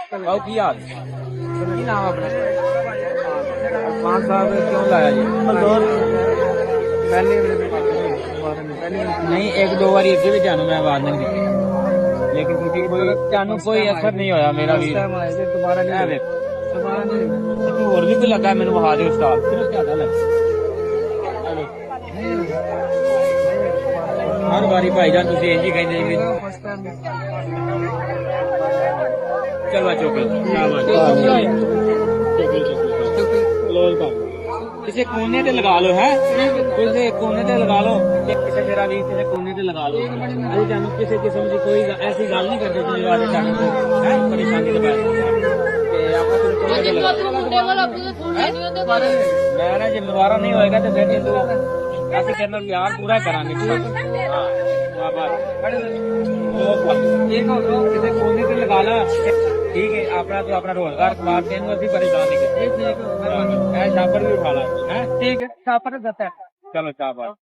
आओ की हाल की नाम अपना 5 साल क्यों लाया जी नहीं एक दो बार अगे भी जानो मैं आवाज नहीं दी लेकिन क्योंकि कोई असर नहीं होया मेरा भी और भी कोई लगा मैंने वहा दे उस्ताद सिर्फ क्या लगा हर बारी भाईजान तुम इंज ही कहते चलो चुप किसी कोने ते लगा लो है किसी कोने ते लगा लो किसी मेरा भी किसी कोने ते लगा लो अभी जानो किसी किस्म की कोई ऐसी गल नहीं करते परेशानी के बाद मैं ना जो दोबारा नहीं होएगा तो फिर ऐसे कहना यार पूरा करांगे किसी कोने से लगा ला ठीक है अपना तो अपना रोजगार कमा के परेशान नहीं करते छापर भी उठा ला ठीक है छापर चलो शाबाश